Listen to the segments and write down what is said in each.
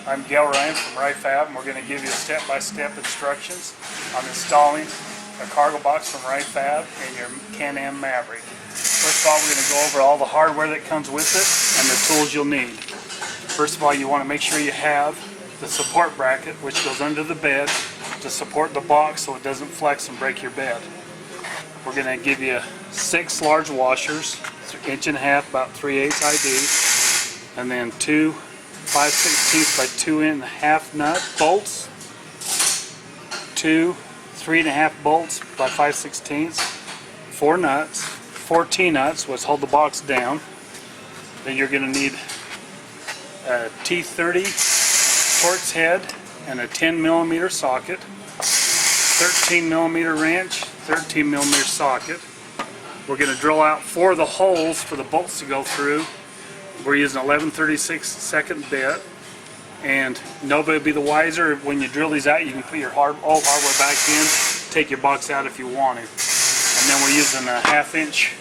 I'm Ryan from Ryfab, and we're going to give you step-by-step instructions on installing a cargo box from Ryfab in your Can-Am Maverick. First of all, we're going to go over all the hardware that comes with it and the tools you'll need. First of all, you want to make sure you have the support bracket, which goes under the bed to support the box so it doesn't flex and break your bed. We're going to give you 6 large washers, 1.5 inches, about 3/8 ID, and then 2 5/16 by 2.5 nut bolts, 2 3.5 bolts by 5/16, 4 nuts, 4 T-nuts, which hold the box down. Then you're going to need a T30 Torx head and a 10mm socket, 13mm wrench, 13mm socket. We're going to drill out 4 of the holes for the bolts to go through. We're using 11/36 bit, and nobody will be the wiser. When you drill these out, you can put your old hardware back in, take your box out if you want to. And then we're using a 1/2 inch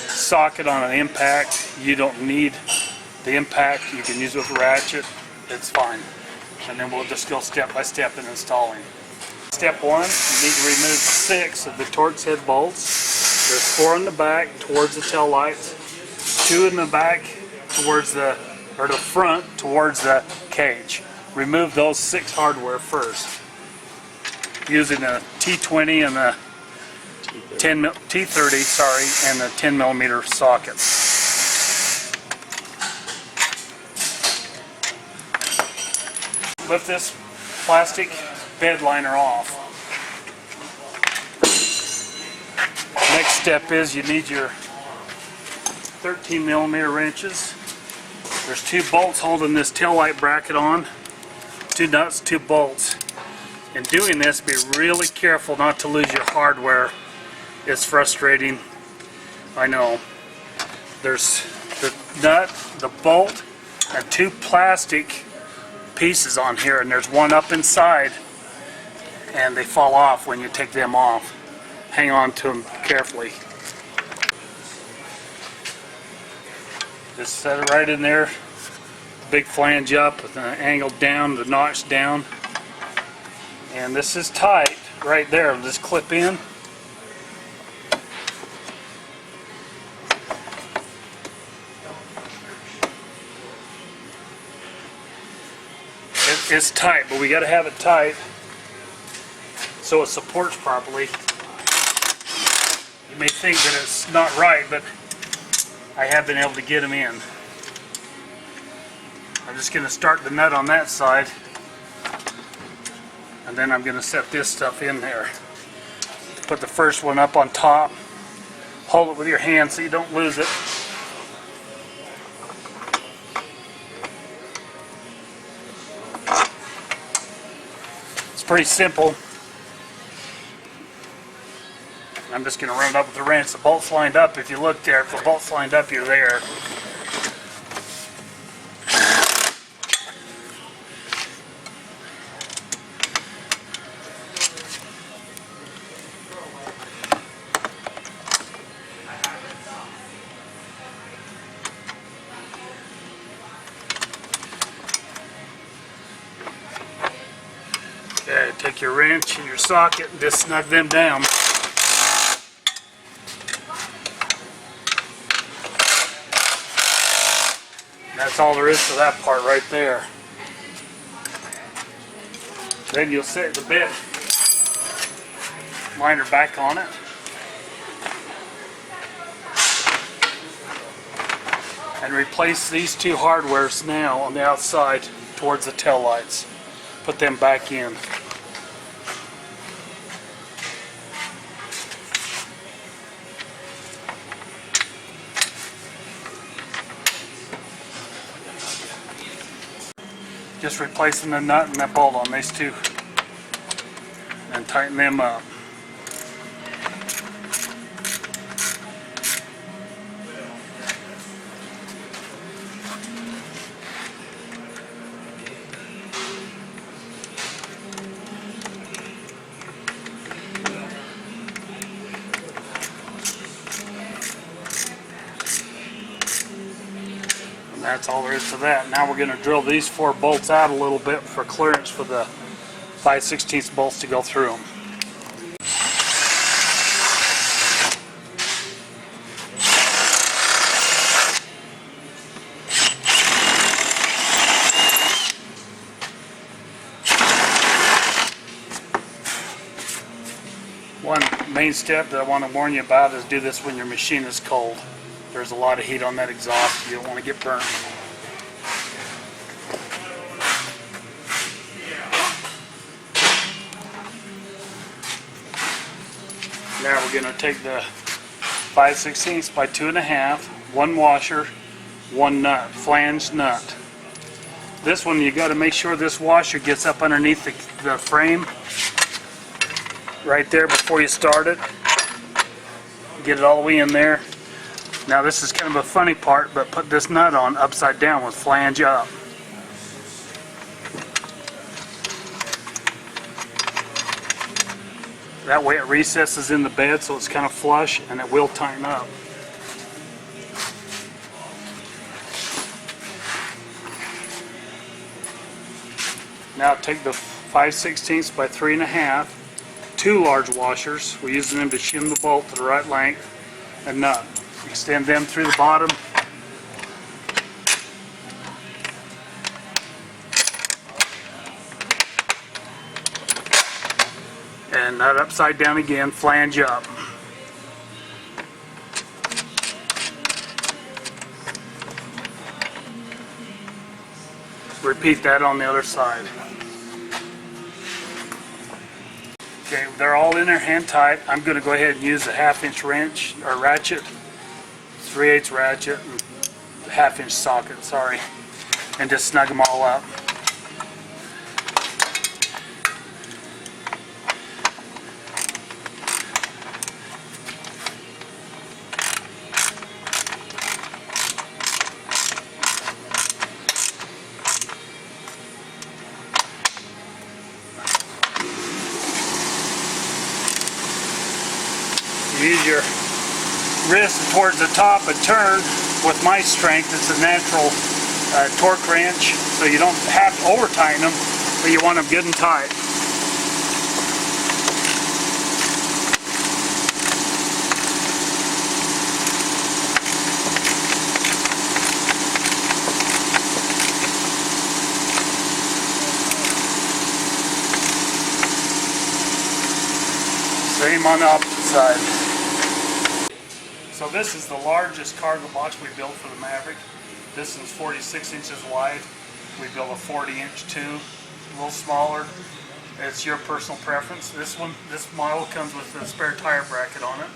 socket on an impact. You don't need the impact. You can use it with a ratchet. It's fine. And then we'll just go step by step in installing. Step 1, you need to remove 6 of the Torx head bolts. There's 4 in the back towards the tail lights, 2 in the back towards the front towards the cage. Remove those 6 hardware first using a T20 and the T30, and the 10mm socket. Lift this plastic bed liner off. Next step is you need your 13mm wrenches. There's 2 bolts holding this tail light bracket on, 2 nuts, 2 bolts. In doing this, be really careful not to lose your hardware. It's frustrating, I know. There's the nut, the bolt, and 2 plastic pieces on here, and there's one up inside, and they fall off when you take them off. Hang on to them carefully. Just set it right in there, big flange up with an angle down, the notch down, and this is tight right there. It'll just clip in. It's tight, but we got to have it tight so it supports properly. You may think that it's not right, but I have been able to get them in. I'm just going to start the nut on that side, and then I'm going to set this stuff in there. Put the first one up on top. Hold it with your hand so you don't lose it. It's pretty simple. I'm just going to run it up with the wrench. The bolt's lined up. If you look there, if the bolt's lined up, you're there. Okay, take your wrench and your socket and just snug them down. That's all there is to that part right there. Then you'll set the bed liner back on it. And replace these 2 hardwares now on the outside towards the tail lights. Put them back in. Just replacing the nut and that bolt on these 2 and tighten them up. that's all there is to that. Now we're going to drill these 4 bolts out a little bit for clearance for the 5/16 bolts to go through them. One main step that I want to warn you about is do this when your machine is cold. There's a lot of heat on that exhaust. You don't want to get burnt. Now we're going to take the 5/16 by 2.5, 1 washer, 1 nut, flange nut. This one you got to make sure this washer gets up underneath the frame right there before you start it. Get it all the way in there. Now this is kind of a funny part, but put this nut on upside down with flange up. That way it recesses in the bed so it's kind of flush and it will tighten up. Now take the 5/16 by 3.5, 2 large washers. We're using them to shim the bolt to the right length and nut. Extend them through the bottom. And nut upside down again, flange up. Repeat that on the other side. Okay, they're all in there hand tight. I'm going to go ahead and use a 1/2-inch wrench or ratchet, 3/8 ratchet, and 1/2-inch socket, sorry, and just snug them all up. Use your wrist towards the top and turn with my strength. It's a natural torque wrench, so you don't have to over tighten them, but you want them good and tight. Same on the opposite side. So this is the largest cargo box we built for the Maverick. This is 46 inches wide. We built a 40-inch too, a little smaller. It's your personal preference. This model comes with a spare tire bracket on it.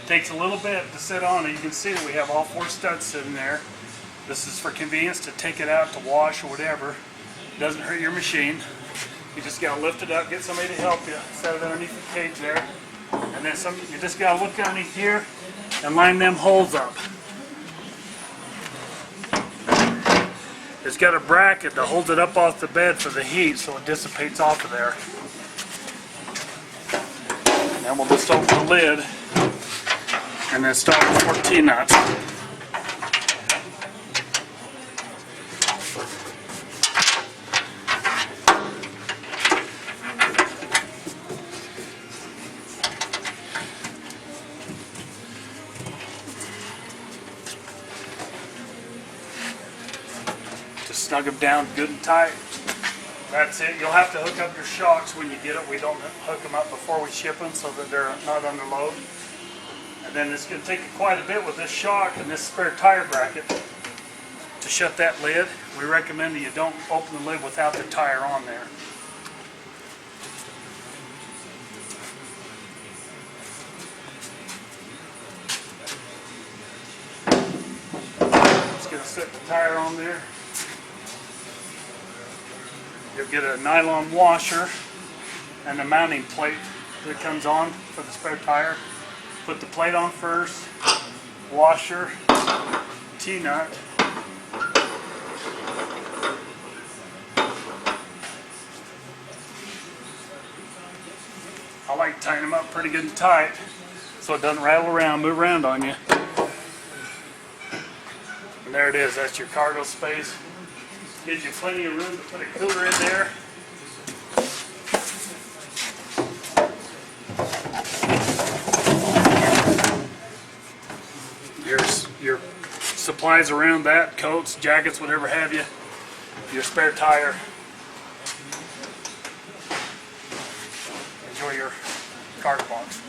Takes a little bit to sit on it. You can see that we have all 4 studs sitting there. This is for convenience to take it out to wash or whatever. It doesn't hurt your machine. You just gotta lift it up, get somebody to help you, set it underneath the cage there. And then you just gotta look underneath here and line them holes up. It's got a bracket that holds it up off the bed for the heat so it dissipates off of there. And then we'll just open the lid and then start with 14 nuts. Snug them down good and tight. That's it. You'll have to hook up your shocks when you get it. We don't hook them up before we ship them so that they're not under load. And then it's going to take you quite a bit with this shock and this spare tire bracket to shut that lid. We recommend that you don't open the lid without the tire on there. Just going to set the tire on there. You'll get a nylon washer and a mounting plate that comes on for the spare tire. Put the plate on first, washer, T-nut. I like to tighten them up pretty good and tight so it doesn't rattle around, move around on you. And And there it is, that's your cargo space. Gives you plenty of room to put a cooler in there. Your supplies around that, coats, jackets, whatever have you. Your spare tire. Enjoy your cargo box.